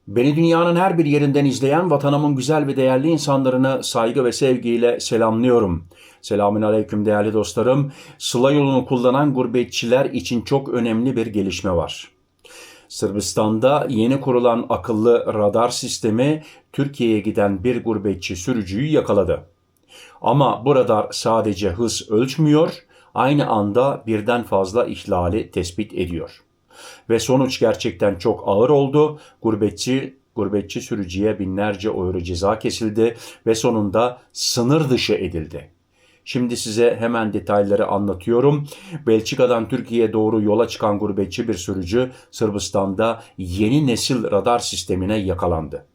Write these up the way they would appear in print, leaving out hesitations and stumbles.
Beni dünyanın her bir yerinden izleyen vatanımın güzel ve değerli insanlarını saygı ve sevgiyle selamlıyorum. Selamünaleyküm değerli dostlarım. Sıla yolunu kullanan gurbetçiler için çok önemli bir gelişme var. Sırbistan'da yeni kurulan akıllı radar sistemi Türkiye'ye giden bir gurbetçi sürücüyü yakaladı. Ama bu radar sadece hız ölçmüyor, aynı anda birden fazla ihlali tespit ediyor. Ve sonuç gerçekten çok ağır oldu. Gurbetçi sürücüye binlerce euro ceza kesildi ve sonunda sınır dışı edildi. Şimdi size hemen detayları anlatıyorum. Belçika'dan Türkiye'ye doğru yola çıkan gurbetçi bir sürücü Sırbistan'da yeni nesil radar sistemine yakalandı.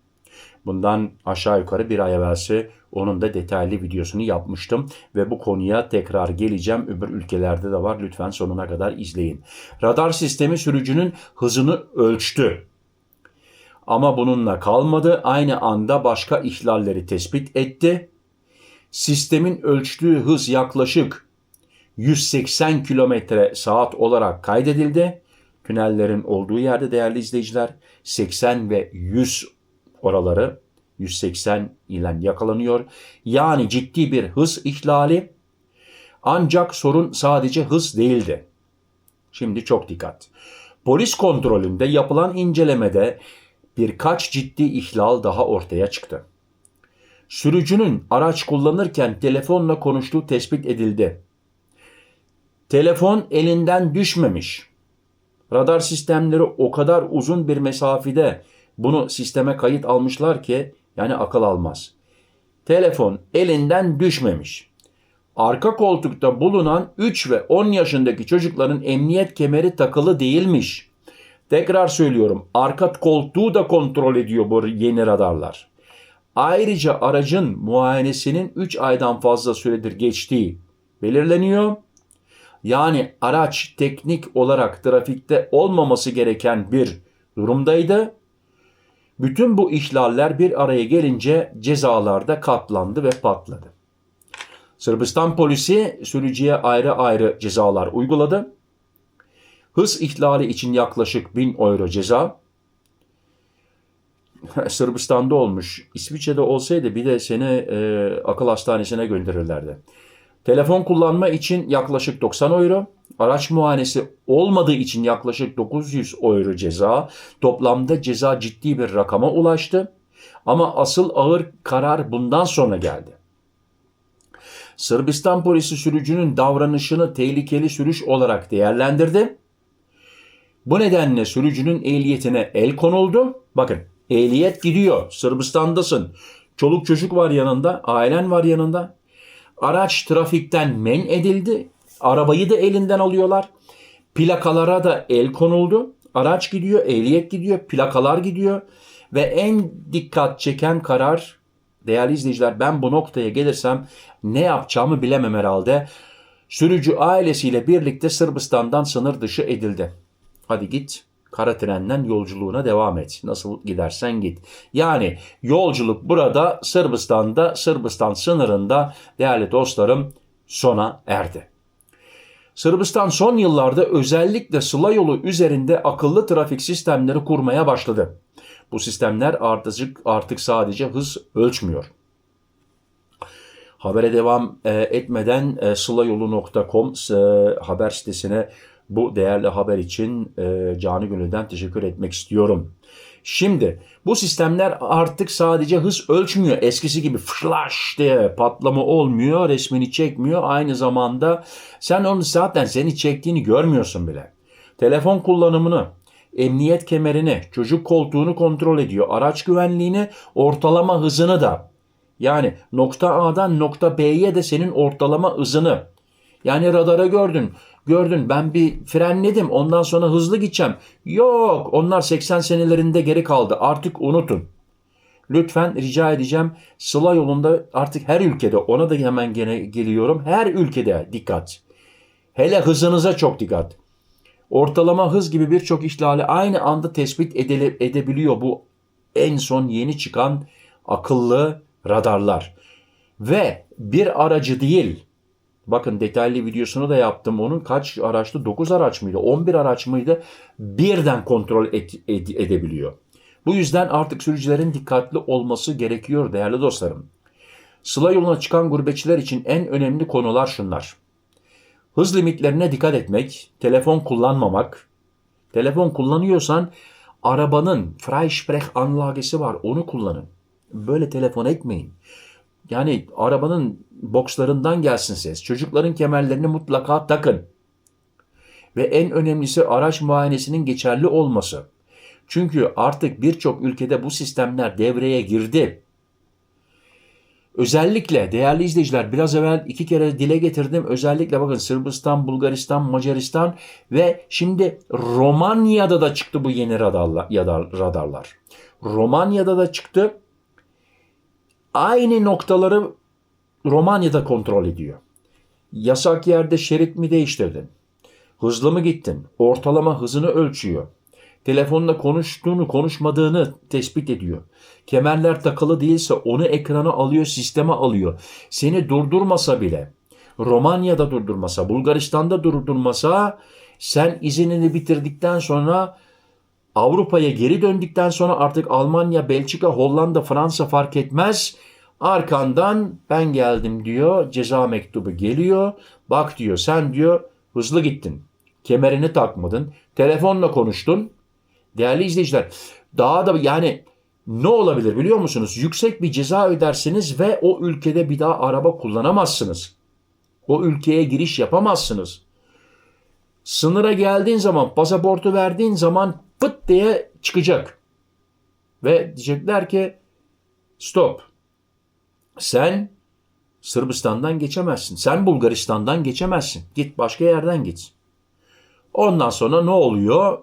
Bundan aşağı yukarı bir ay evvelsi onun da detaylı videosunu yapmıştım ve bu konuya tekrar geleceğim. Öbür ülkelerde de var. Lütfen sonuna kadar izleyin. Radar sistemi sürücünün hızını ölçtü. Ama bununla kalmadı. Aynı anda başka ihlalleri tespit etti. Sistemin ölçtüğü hız yaklaşık 180 km/saat olarak kaydedildi. Tünellerin olduğu yerde değerli izleyiciler 80 ve 100 oraları 180 ile yakalanıyor. Yani ciddi bir hız ihlali. Ancak sorun sadece hız değildi. Şimdi çok dikkat. Polis kontrolünde yapılan incelemede birkaç ciddi ihlal daha ortaya çıktı. Sürücünün araç kullanırken telefonla konuştuğu tespit edildi. Telefon elinden düşmemiş. Radar sistemleri o kadar uzun bir mesafede bunu sisteme kayıt almışlar ki yani akıl almaz. Telefon elinden düşmemiş. Arka koltukta bulunan 3 ve 10 yaşındaki çocukların emniyet kemeri takılı değilmiş. Tekrar söylüyorum, arka koltuğu da kontrol ediyor bu yeni radarlar. Ayrıca aracın muayenesinin 3 aydan fazla süredir geçtiği belirleniyor. Yani araç teknik olarak trafikte olmaması gereken bir durumdaydı. Bütün bu ihlaller bir araya gelince cezalarda katlandı ve patladı. Sırbistan polisi sürücüye ayrı ayrı cezalar uyguladı. Hız ihlali için yaklaşık 1000 euro ceza. Sırbistan'da olmuş. İsviçre'de olsaydı bir de seni akıl hastanesine gönderirlerdi. Telefon kullanma için yaklaşık 90 euro. Araç muayenesi olmadığı için yaklaşık 900 euro ceza. Toplamda ceza ciddi bir rakama ulaştı. Ama asıl ağır karar bundan sonra geldi. Sırbistan polisi sürücünün davranışını tehlikeli sürüş olarak değerlendirdi. Bu nedenle sürücünün ehliyetine el konuldu. Bakın, ehliyet gidiyor. Sırbistan'dasın. Çoluk çocuk var yanında, ailen var yanında. Araç trafikten men edildi. Arabayı da elinden alıyorlar. Plakalara da el konuldu. Araç gidiyor, ehliyet gidiyor, plakalar gidiyor. Ve en dikkat çeken karar, değerli izleyiciler, ben bu noktaya gelirsem ne yapacağımı bilemem herhalde. Sürücü ailesiyle birlikte Sırbistan'dan sınır dışı edildi. Hadi git, kara trenden yolculuğuna devam et. Nasıl gidersen git. Yani yolculuk burada Sırbistan'da, Sırbistan sınırında değerli dostlarım sona erdi. Sırbistan son yıllarda özellikle Sıla yolu üzerinde akıllı trafik sistemleri kurmaya başladı. Bu sistemler artık sadece hız ölçmüyor. Habere devam etmeden sılayolu.com haber sitesine bu değerli haber için canı gönülden teşekkür etmek istiyorum. Şimdi bu sistemler artık sadece hız ölçmüyor. Eskisi gibi flash diye patlama olmuyor, resmini çekmiyor. Aynı zamanda sen onu zaten seni çektiğini görmüyorsun bile. Telefon kullanımını, emniyet kemerini, çocuk koltuğunu kontrol ediyor. Araç güvenliğini, ortalama hızını da. Yani nokta A'dan nokta B'ye de senin ortalama hızını. Yani radara gördün ben bir frenledim ondan sonra hızlı gideceğim. Yok, onlar 80 senelerinde geri kaldı, artık unutun. Lütfen rica edeceğim, Sıla yolunda artık her ülkede, ona da hemen gene geliyorum, her ülkede dikkat. Hele hızınıza çok dikkat. Ortalama hız gibi birçok ihlali aynı anda tespit edebiliyor bu en son yeni çıkan akıllı radarlar. Ve bir aracı değil, bakın detaylı videosunu da yaptım onun, kaç araçtı, 9 araç mıydı, 11 araç mıydı, birden kontrol edebiliyor. Bu yüzden artık sürücülerin dikkatli olması gerekiyor değerli dostlarım. Sıla yoluna çıkan gurbetçiler için en önemli konular şunlar. Hız limitlerine dikkat etmek, telefon kullanmamak. Telefon kullanıyorsan arabanın Freisprechanlage'si var, onu kullanın. Böyle telefon etmeyin. Yani arabanın bokslarından gelsin ses. Çocukların kemerlerini mutlaka takın. Ve en önemlisi araç muayenesinin geçerli olması. Çünkü artık birçok ülkede bu sistemler devreye girdi. Özellikle değerli izleyiciler biraz evvel 2 kere dile getirdim. Özellikle bakın Sırbistan, Bulgaristan, Macaristan ve şimdi Romanya'da da çıktı bu yeni radarlar. Romanya'da da çıktı. Aynı noktaları Romanya'da kontrol ediyor. Yasak yerde şerit mi değiştirdin? Hızlı mı gittin? Ortalama hızını ölçüyor. Telefonla konuştuğunu, konuşmadığını tespit ediyor. Kemerler takılı değilse onu ekrana alıyor, sisteme alıyor. Seni durdurmasa bile, Romanya'da durdurmasa, Bulgaristan'da durdurmasa, sen izinini bitirdikten sonra Avrupa'ya geri döndükten sonra artık Almanya, Belçika, Hollanda, Fransa fark etmez. Arkandan ben geldim diyor, ceza mektubu geliyor. Bak diyor, sen diyor hızlı gittin, kemerini takmadın, telefonla konuştun. Değerli izleyiciler, daha da yani ne olabilir biliyor musunuz? Yüksek bir ceza ödersiniz ve o ülkede bir daha araba kullanamazsınız. O ülkeye giriş yapamazsınız. Sınıra geldiğin zaman, pasaportu verdiğin zaman pıt diye çıkacak. Ve diyecekler ki stop. Sen Sırbistan'dan geçemezsin. Sen Bulgaristan'dan geçemezsin. Git başka yerden git. Ondan sonra ne oluyor?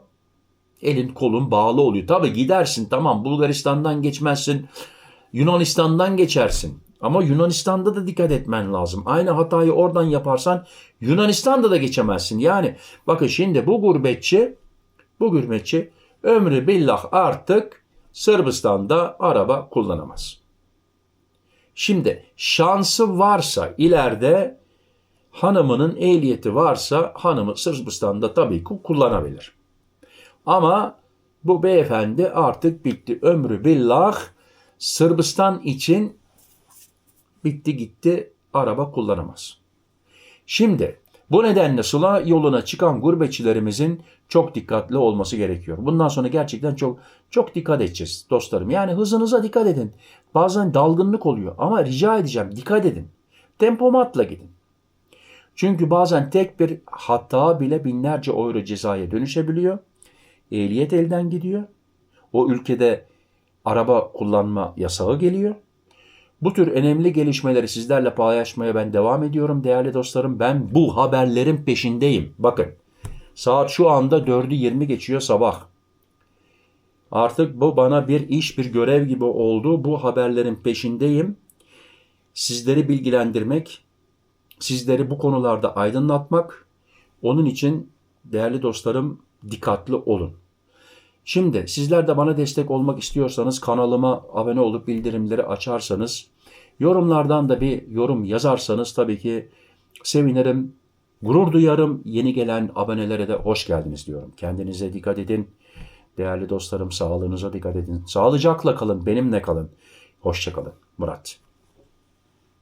Elin kolun bağlı oluyor. Tabii gidersin, tamam, Bulgaristan'dan geçmezsin. Yunanistan'dan geçersin. Ama Yunanistan'da da dikkat etmen lazım. Aynı hatayı oradan yaparsan Yunanistan'da da geçemezsin. Yani bakın şimdi bu gurbetçi ömrü billah artık Sırbistan'da araba kullanamaz. Şimdi şansı varsa ileride hanımının ehliyeti varsa hanımı Sırbistan'da tabii ki kullanabilir. Ama bu beyefendi artık bitti. Ömrü billah Sırbistan için bitti gitti, araba kullanamaz. Şimdi bu nedenle Sıla yoluna çıkan gurbetçilerimizin çok dikkatli olması gerekiyor. Bundan sonra gerçekten çok dikkat edeceğiz dostlarım. Yani hızınıza dikkat edin. Bazen dalgınlık oluyor ama rica edeceğim dikkat edin. Tempomatla gidin. Çünkü bazen tek bir hata bile binlerce euro cezaya dönüşebiliyor. Ehliyet elden gidiyor. O ülkede araba kullanma yasağı geliyor. Bu tür önemli gelişmeleri sizlerle paylaşmaya ben devam ediyorum değerli dostlarım. Ben bu haberlerin peşindeyim. Bakın saat şu anda 4'ü 20 geçiyor sabah. Artık bu bana bir iş, bir görev gibi oldu. Bu haberlerin peşindeyim. Sizleri bilgilendirmek, sizleri bu konularda aydınlatmak. Onun için değerli dostlarım dikkatli olun. Şimdi sizler de bana destek olmak istiyorsanız kanalıma abone olup bildirimleri açarsanız, yorumlardan da bir yorum yazarsanız tabii ki sevinirim, gurur duyarım. Yeni gelen abonelere de hoş geldiniz diyorum. Kendinize dikkat edin. Değerli dostlarım, sağlığınıza dikkat edin. Sağlıcakla kalın, benimle kalın. Hoşça kalın. Murat.